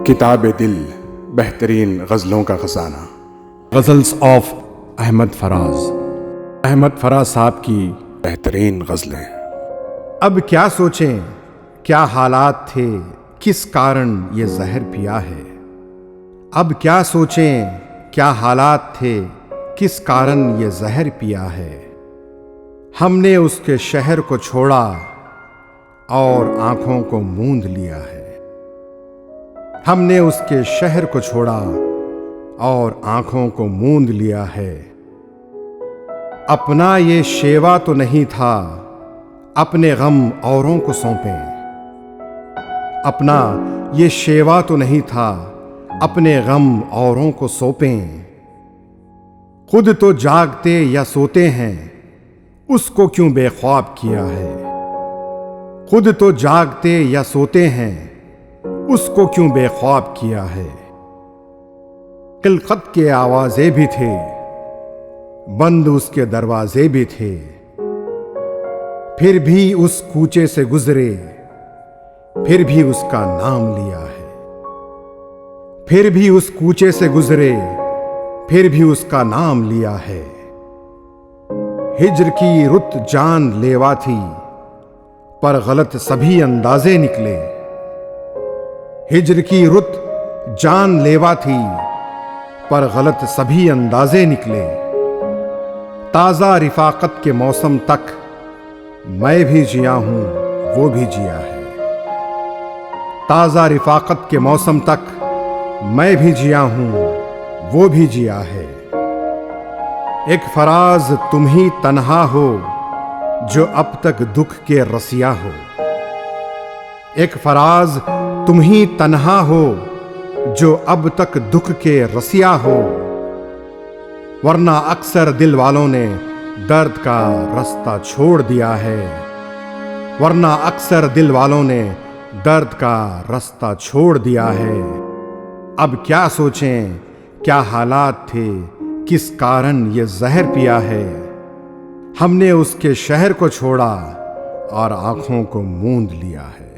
किताब दिल बेहतरीन गज़लों का ख़जाना। गज़ल्स ऑफ अहमद फराज। अहमद फराज साहब की बेहतरीन गज़लें। अब क्या सोचें क्या हालात थे, किस कारण ये जहर पिया है। अब क्या सोचें क्या हालात थे, किस कारण ये जहर पिया है। हमने उसके शहर को छोड़ा और आंखों को मूंद लिया है। हमने उसके शहर को छोड़ा और आंखों को मूंद लिया है। अपना ये शेवा तो नहीं था, अपने गम औरों को सौंपें। अपना ये शेवा तो नहीं था, अपने गम औरों को सौंपें। खुद तो जागते या सोते हैं, उसको क्यों बेख्वाब किया है। खुद तो जागते या सोते हैं, उसको क्यों बेख्वाब किया है। खिलखत के आवाज़े भी थे, बंद उसके दरवाजे भी थे, फिर भी उस कूचे से गुजरे, फिर भी उसका नाम लिया है। फिर भी उस कूचे से गुजरे, फिर भी उसका नाम लिया है। हिज्र की रुत जान लेवा थी, पर गलत सभी अंदाजे निकले। हिज्र की रुत जान लेवा थी, पर गलत सभी अंदाजे निकले। ताज़ा रिफाकत के मौसम तक मैं भी जिया हूं, वो भी जिया है। ताज़ा रिफाकत के मौसम तक मैं भी जिया हूं, वो भी जिया है। एक फराज तुम ही तन्हा हो, जो अब तक दुख के रसिया हो। एक फराज तुम ही तन्हा हो, जो अब तक दुख के रसिया हो। वरना अक्सर दिल वालों ने दर्द का रास्ता छोड़ दिया है। वरना अक्सर दिल वालों ने दर्द का रास्ता छोड़ दिया है। अब क्या सोचें क्या हालात थे, किस कारण ये जहर पिया है। हमने उसके शहर को छोड़ा और आंखों को मूंद लिया है।